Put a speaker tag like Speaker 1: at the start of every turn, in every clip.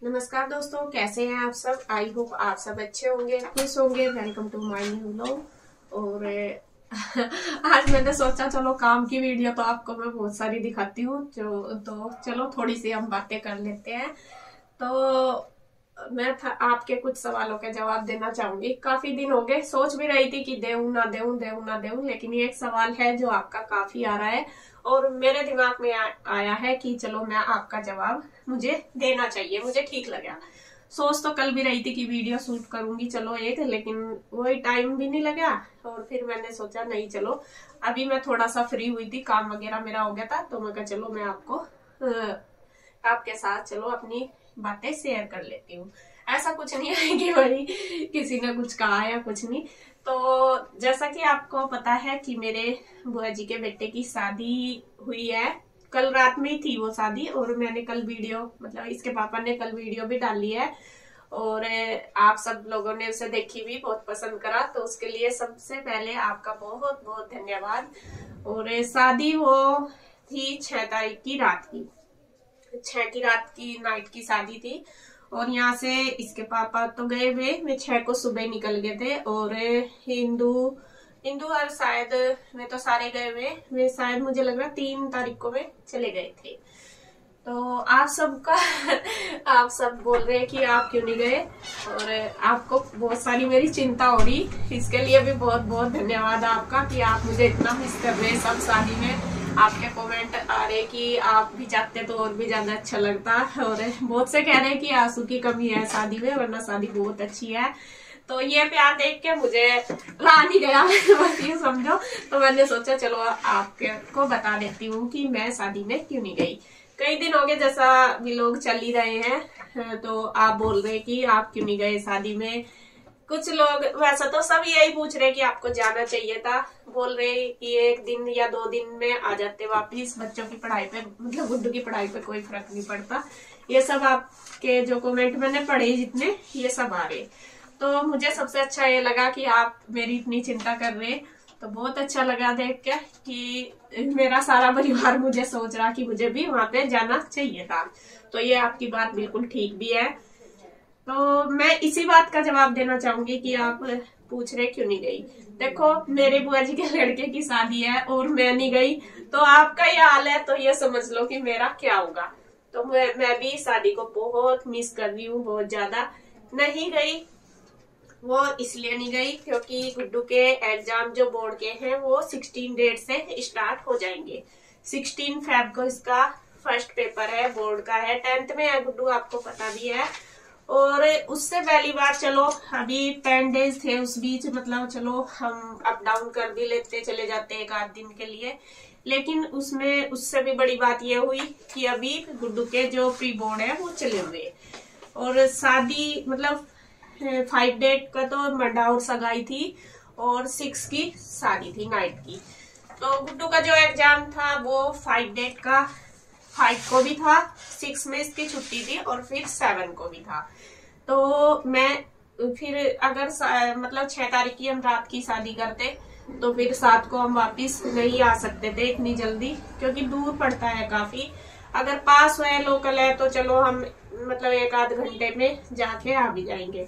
Speaker 1: नमस्कार दोस्तों, कैसे हैं आप सब। आई होप आप सब अच्छे होंगे, खुश होंगे। Welcome to my new vlog. और आज मैंने सोचा चलो काम की वीडियो तो आपको मैं बहुत सारी दिखाती हूँ, जो तो चलो थोड़ी सी हम बातें कर लेते हैं। तो मैं आपके कुछ सवालों के जवाब देना चाहूंगी। काफी दिन हो गए, सोच भी रही थी कि देऊं ना देऊं, देऊं ना देऊं, लेकिन ये एक सवाल है जो आपका काफी आ रहा है और मेरे दिमाग में आया है कि चलो मैं आपका जवाब मुझे देना चाहिए, मुझे ठीक लगा। सोच तो कल भी रही थी कि वीडियो शूट करूंगी चलो एक, लेकिन वही टाइम भी नहीं लगा। और फिर मैंने सोचा नहीं, चलो अभी मैं थोड़ा सा फ्री हुई थी, काम वगैरह मेरा हो गया था, तो मैं कहा चलो मैं आपके साथ चलो अपनी बातें शेयर कर लेती हूँ। ऐसा कुछ नहीं है कि भाई किसी ने कुछ कहा या कुछ नहीं। तो जैसा कि आपको पता है कि मेरे बुआ जी के बेटे की शादी हुई है, कल रात में ही थी वो शादी। और मैंने कल वीडियो, मतलब इसके पापा ने कल वीडियो भी डाली है और आप सब लोगों ने उसे देखी भी, बहुत पसंद करा, तो उसके लिए सबसे पहले आपका बहुत बहुत धन्यवाद। और शादी वो थी 6 तारीख की रात की, 6 की रात की नाइट की शादी थी। और यहाँ से इसके पापा तो गए हुए, वे 6 को सुबह निकल गए थे। और हिंदू हिंदू और शायद वे तो सारे गए हुए, वे शायद मुझे लग रहा 3 तारीख को वे चले गए थे। तो आप सबका आप सब बोल रहे हैं कि आप क्यों नहीं गए, और आपको बहुत सारी मेरी चिंता हो रही, इसके लिए भी बहुत बहुत धन्यवाद आपका कि आप मुझे इतना मिस कर रहे हैं सब शादी में। आपके कमेंट आ रहे कि आप भी जाते तो और भी ज्यादा अच्छा लगता, और बहुत से कह रहे हैं कि आंसू की कमी है शादी में, वरना शादी बहुत अच्छी है। तो ये प्यार देख के मुझे ला नहीं गया बस ये समझो। तो मैंने सोचा चलो आपको बता देती हूँ कि मैं शादी में क्यों नहीं गई। कई दिन हो गए जैसा भी लोग चल ही रहे हैं, तो आप बोल रहे कि आप क्यों नहीं गए शादी में। कुछ लोग, वैसा तो सब यही पूछ रहे कि आपको जाना चाहिए था, बोल रहे कि 1 दिन या 2 दिन में आ जाते वापिस, बच्चों की पढ़ाई पे, मतलब गुड्डू की पढ़ाई पे कोई फर्क नहीं पड़ता। ये सब आपके जो कमेंट मैंने पढ़े जितने, ये सब आ रहे। तो मुझे सबसे अच्छा ये लगा कि आप मेरी इतनी चिंता कर रहे, तो बहुत अच्छा लगा देख के कि मेरा सारा परिवार मुझे सोच रहा कि मुझे भी वहां पे जाना चाहिए था। तो ये आपकी बात बिल्कुल ठीक भी है। तो मैं इसी बात का जवाब देना चाहूंगी कि आप पूछ रहे क्यों नहीं गई। देखो, मेरे बुआ जी के लड़के की शादी है और मैं नहीं गई, तो आपका ये हाल है, तो ये समझ लो कि मेरा क्या होगा। तो मैं भी शादी को बहुत मिस कर रही हूँ, बहुत ज्यादा। नहीं गई वो इसलिए नहीं गई क्योंकि गुड्डू के एग्जाम जो बोर्ड के हैं वो 16 डेट से स्टार्ट हो जाएंगे। 16 फेब को इसका फर्स्ट पेपर है, बोर्ड का है, 10th में है गुड्डू, आपको पता भी है। और उससे पहली बार चलो अभी 10 डेज थे उस बीच, मतलब चलो हम अप डाउन कर भी लेते, चले जाते 1 आध दिन के लिए। लेकिन उसमें उससे भी बड़ी बात यह हुई कि अभी गुड्डू के जो प्री बोर्ड है वो चले हुए, और शादी मतलब 5 डेट का तो मंडा और सगाई थी और 6 की शादी थी नाइट की। तो गुड्डू का जो एग्जाम था वो 5 डेट का, 5 को भी था, 6 में इसकी छुट्टी थी और फिर 7 को भी था। तो मैं फिर अगर मतलब 6 तारीख की हम रात की शादी करते तो फिर 7 को हम वापिस नहीं आ सकते थे इतनी जल्दी, क्योंकि दूर पड़ता है काफी। अगर पास है, लोकल है, तो चलो हम मतलब 1 आध घंटे में जाके आ भी जाएंगे।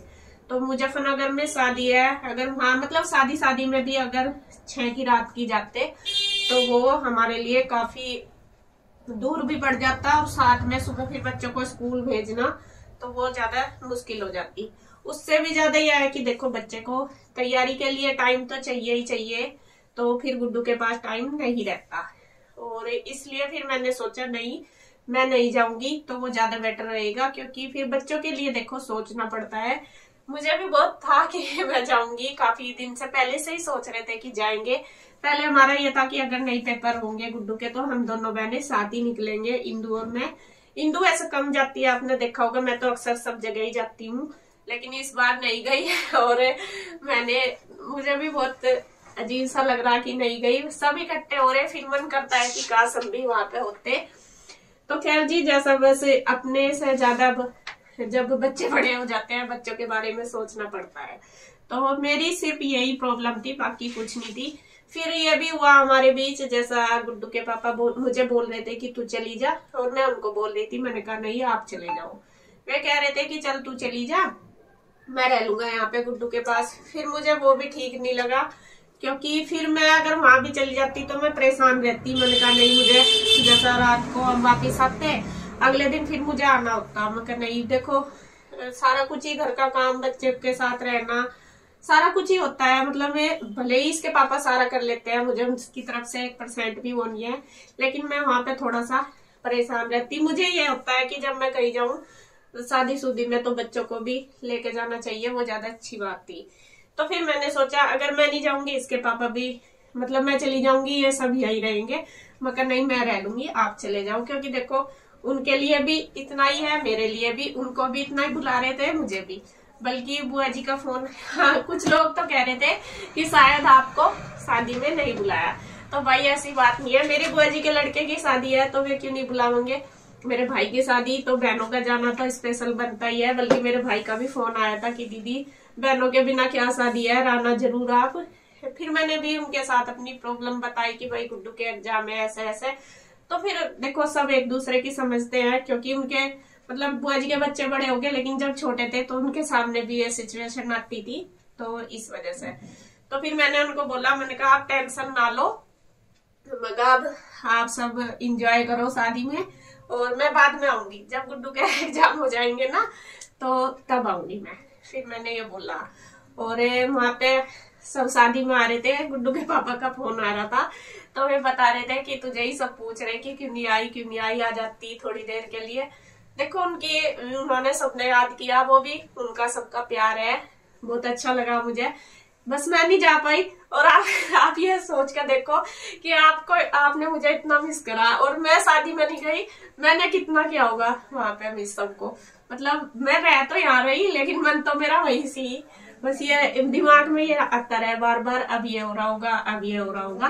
Speaker 1: तो मुजफ्फरनगर में शादी है, अगर हाँ मतलब शादी में भी अगर 6 की रात की जाते तो वो हमारे लिए काफी दूर भी पड़ जाता, और साथ में सुबह फिर बच्चों को स्कूल भेजना तो वो ज्यादा मुश्किल हो जाती। उससे भी ज्यादा यह है कि देखो बच्चे को तैयारी के लिए टाइम तो चाहिए ही चाहिए, तो फिर गुड्डू के पास टाइम नहीं रहता। और इसलिए फिर मैंने सोचा नहीं, मैं नहीं जाऊंगी तो वो ज्यादा बेटर रहेगा, क्योंकि फिर बच्चों के लिए देखो सोचना पड़ता है। मुझे भी बहुत था कि मैं जाऊंगी, काफी दिन से पहले से ही सोच रहे थे कि जाएंगे। पहले हमारा ये था कि अगर नहीं पेपर होंगे गुड्डू के तो हम दोनों बहनें साथ ही निकलेंगे, इंदू और मैं। इंदू ऐसे कम जाती है, आपने देखा होगा, मैं तो अक्सर सब जगह ही जाती हूँ, लेकिन इस बार नहीं गई और मुझे भी बहुत अजीब सा लग रहा कि नहीं गई। सब इकट्ठे हो रहे, फिर मन करता है कि काश हम भी वहां पे होते। तो खैर जी, जैसा बस अपने से ज्यादा जब बच्चे बड़े हो जाते हैं बच्चों के बारे में सोचना पड़ता है। तो मेरी सिर्फ यही प्रॉब्लम थी, बाकी कुछ नहीं थी। फिर ये भी हुआ हमारे बीच, जैसा गुड्डू के पापा मुझे बोल रहे थे कि तू चली जा, और मैं उनको बोल रही थी, मैंने कहा नहीं आप चले जाओ। वे कह रहे थे कि चल तू चली जा, मैं रह लूंगा यहाँ पे गुड्डू के पास। फिर मुझे वो भी ठीक नहीं लगा, क्योंकि फिर मैं अगर वहां भी चली जाती तो मैं परेशान रहती। मैंने कहा नहीं, मुझे जैसा रात को हम वापिस आते अगले दिन फिर मुझे आना होता। मैं कहा नहीं, देखो सारा कुछ ही घर का काम, बच्चे के साथ रहना, सारा कुछ ही होता है। मतलब मैं भले ही इसके पापा सारा कर लेते हैं, मुझे उनकी तरफ से 1% भी वो नहीं है, लेकिन मैं वहां पे थोड़ा सा परेशान रहती। मुझे ये होता है कि जब मैं कहीं जाऊं शादी शुदी में तो बच्चों को भी लेके जाना चाहिए, वो ज्यादा अच्छी बात थी। तो फिर मैंने सोचा अगर मैं नहीं जाऊंगी इसके पापा भी, मतलब मैं चली जाऊंगी ये सब यही रहेंगे। मगर नहीं, मैं रह लूंगी, आप चले जाओ, क्योंकि देखो उनके लिए भी इतना ही है, मेरे लिए भी, उनको भी इतना ही बुला रहे थे, मुझे भी। बल्कि बुआ जी का फोन, हाँ, कुछ लोग तो कह रहे थे कि शायद आपको शादी में नहीं बुलाया। तो भाई ऐसी बात नहीं है, मेरी बुआ जी के लड़के की शादी है तो वे क्यों नहीं बुलावेंगे। मेरे भाई की शादी तो बहनों का जाना तो स्पेशल बनता ही है। बल्कि मेरे भाई का भी फोन आया था कि दीदी बहनों के बिना क्या शादी है, आना जरूर आप। फिर मैंने भी उनके साथ अपनी प्रॉब्लम बताई कि भाई गुड्डू के एग्जाम है, ऐसे ऐसे। तो फिर देखो सब एक दूसरे की समझते हैं, क्योंकि उनके मतलब बुआ जी के बच्चे बड़े हो गए, लेकिन जब छोटे थे तो उनके सामने भी ये सिचुएशन आती थी, तो इस वजह से। तो फिर मैंने उनको बोला, मैंने कहा आप टेंशन ना लो, मगर अब आप सब इंजॉय करो शादी में, और मैं बाद में आऊंगी जब गुड्डू के एग्जाम हो जाएंगे ना, तो तब आऊंगी मैं। फिर मैंने ये बोला, और वहां पे सब शादी में आ रहे थे, गुड्डू के पापा का फोन आ रहा था, तो वे बता रहे थे कि तुझे ही सब पूछ रहे कि क्यों नहीं आई, क्यों नहीं आई, आ जाती थोड़ी देर के लिए। देखो उन्होंने सबने याद किया, वो भी उनका सबका प्यार है, बहुत अच्छा लगा मुझे। बस मैं नहीं जा पाई, और आप ये सोच कर देखो कि आपने मुझे इतना मिस करा, और मैं शादी में नहीं गई, मैंने कितना किया होगा वहां पे मिस सबको। मतलब मैं रह तो यहाँ रही, लेकिन मन तो मेरा वही सी। बस ये दिमाग में ये आता रहे बार बार, अब ये हो रहा होगा, अब ये हो रहा होगा,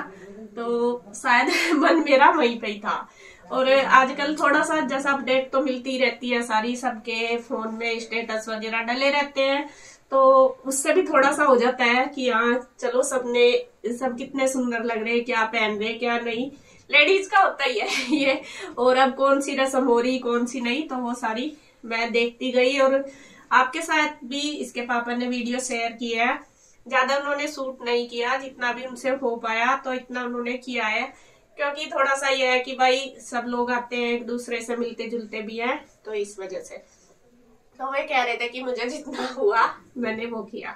Speaker 1: तो शायद मन मेरा वहीं पे ही था। और आजकल थोड़ा सा जैसा अपडेट तो मिलती रहती है सारी, सबके फोन में स्टेटस वगैरह डले रहते हैं, तो उससे भी थोड़ा सा हो जाता है कि हाँ चलो सब कितने सुंदर लग रहे हैं, क्या पहन रहे क्या नहीं, लेडीज का होता ही है ये। और अब कौन सी रस्म हो रही कौन सी नहीं, तो वो सारी मैं देखती गई। और आपके साथ भी इसके पापा ने वीडियो शेयर किया है, ज्यादा उन्होंने शूट नहीं किया, जितना भी उनसे हो पाया तो इतना उन्होंने किया है, क्योंकि थोड़ा सा यह है कि भाई सब लोग आते हैं, एक दूसरे से मिलते जुलते भी हैं, तो इस वजह से। तो वे कह रहे थे कि मुझे जितना हुआ मैंने वो किया।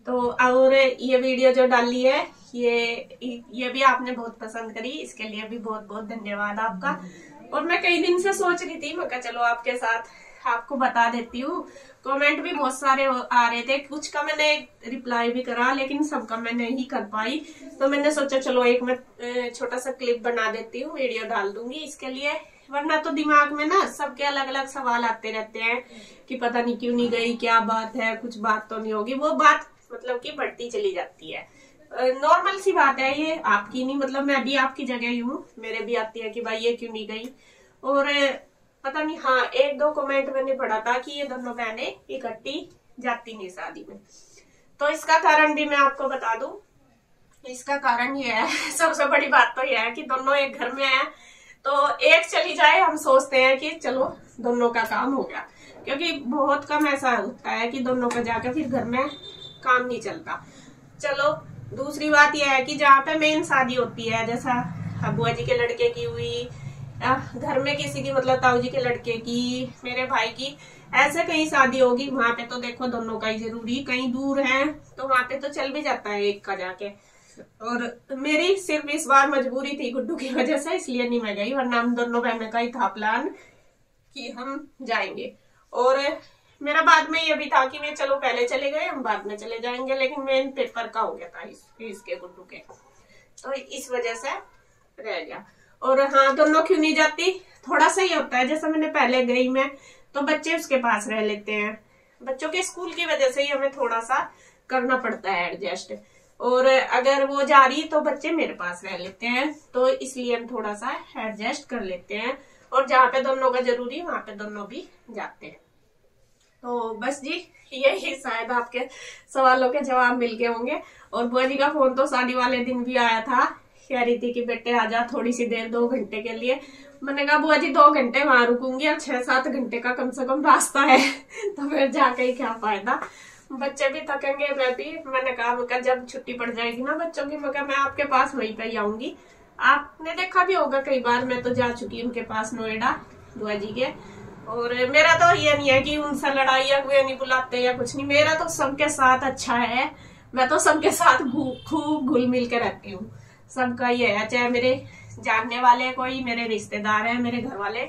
Speaker 1: तो और ये वीडियो जो डाली है ये भी आपने बहुत पसंद करी, इसके लिए भी बहुत बहुत धन्यवाद आपका। और मैं कई दिन से सोच रही थी, मैं कहा चलो आपके साथ आपको बता देती हूँ। कमेंट भी बहुत सारे आ रहे थे, कुछ का मैंने रिप्लाई भी करा, लेकिन सबका मैं नहीं कर पाई। तो मैंने सोचा चलो एक मैं छोटा सा क्लिप बना देती हूँ, वीडियो डाल दूंगी इसके लिए। वरना तो दिमाग में ना सबके अलग अलग सवाल आते रहते हैं कि पता नहीं क्यों नहीं गई, क्या बात है, कुछ बात तो नहीं होगी। वो बात मतलब कि बढ़ती चली जाती है, नॉर्मल सी बात है ये, आपकी नहीं, मतलब मैं भी आपकी जगह ही हूँ, मेरे भी आती है कि भाई ये क्यों नहीं गई। और पता नहीं, हाँ एक दो कमेंट मैंने पढ़ा था कि ये दोनों बहनें इकट्ठी जाती नहीं शादी में। तो इसका कारण भी मैं आपको बता दूं, इसका कारण ये है सबसे बड़ी बात तो ये है कि दोनों एक घर में है, तो एक चली जाए हम सोचते हैं कि चलो दोनों का काम हो गया, क्योंकि बहुत कम ऐसा होता है कि दोनों का जाकर फिर घर में काम नहीं चलता। चलो दूसरी बात यह है कि जहाँ पे मेन शादी होती है, जैसा बुआ जी के लड़के की हुई, घर में किसी की मतलब ताऊ जी के लड़के की, मेरे भाई की, ऐसे कहीं शादी होगी, वहां पे तो देखो दोनों का ही जरूरी। कहीं दूर है तो वहां पे तो चल भी जाता है एक का जाके। और मेरी सिर्फ इस बार मजबूरी थी गुड्डू की वजह से, इसलिए नहीं मैं गई, वरना हम दोनों बहनों का ही था प्लान कि हम जाएंगे। और मेरा बाद में ये भी था कि मैं चलो पहले चले गए, हम बाद में चले जाएंगे, लेकिन मेन पेपर का हो गया था इसके गुड्डू के, तो इस वजह से रह गया। और हाँ दोनों क्यों नहीं जाती, थोड़ा सा ही होता है, जैसे मैंने पहले गई मैं तो बच्चे उसके पास रह लेते हैं, बच्चों के स्कूल की वजह से ही हमें थोड़ा सा करना पड़ता है एडजस्ट। और अगर वो जा रही तो बच्चे मेरे पास रह लेते हैं, तो इसलिए हम थोड़ा सा एडजस्ट कर लेते हैं। और जहाँ पे दोनों का जरूरी वहां पे दोनों भी जाते हैं। तो बस जी यही शायद आपके सवालों के जवाब मिल गए होंगे। और बुआ जी का फोन तो शादी वाले दिन भी आया था, कह रही थी कि बेटे आजा थोड़ी सी देर 2 घंटे के लिए। मैंने कहा बुआ जी 2 घंटे वहां रुकूंगी और 6-7 घंटे का कम से कम रास्ता है तो फिर जाके ही क्या फायदा, बच्चे भी थकेंगे मैं भी। मैंने कहा जब छुट्टी पड़ जाएगी ना बच्चों की, मैं आपके पास वहीं पे ही आऊंगी। आपने देखा भी होगा कई बार, मैं तो जा चुकी उनके पास नोएडा बुआ जी के। और मेरा तो ये नहीं है कि उनसे लड़ाई या वे नहीं बुलाते या कुछ नहीं, मेरा तो सबके साथ अच्छा है। मैं तो सबके साथ खूब घुल मिल के रहती हूँ। सबका ये है, चाहे मेरे जानने वाले कोई मेरे रिश्तेदार है, मेरे घर वाले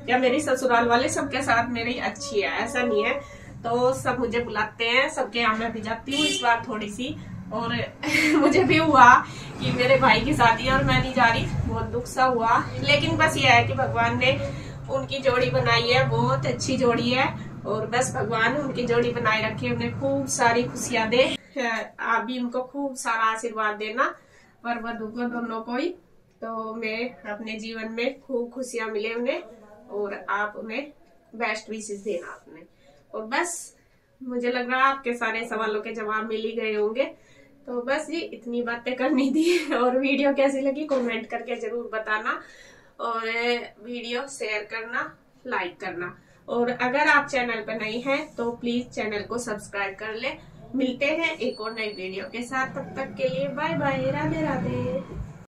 Speaker 1: या मेरी ससुराल वाले, सबके साथ मेरी अच्छी है, ऐसा नहीं है। तो सब मुझे बुलाते हैं, सबके यहाँ मैं भी जाती हूँ। इस बार थोड़ी सी और मुझे भी हुआ कि मेरे भाई की शादी है और मैं नहीं जा रही, बहुत दुख सा हुआ। लेकिन बस ये है कि भगवान ने उनकी जोड़ी बनाई है, बहुत अच्छी जोड़ी है। और बस भगवान उनकी जोड़ी बनाए रखे, उन्हें खूब सारी खुशियां दे। आप भी उनको खूब सारा आशीर्वाद देना, पर वधू को दोनों को ही। तो मैं अपने जीवन में खूब खुशियां मिले उन्हें, और आप उन्हें बेस्ट विशेष देना अपने। और बस मुझे लग रहा है आपके सारे सवालों के जवाब मिल ही गए होंगे। तो बस जी इतनी बातें करनी थी। और वीडियो कैसी लगी कमेंट करके जरूर बताना, और वीडियो शेयर करना, लाइक करना। और अगर आप चैनल पर नए हैं तो प्लीज चैनल को सब्सक्राइब कर ले। मिलते हैं एक और नई वीडियो के साथ, तब तक के लिए बाय बाय, राधे राधे।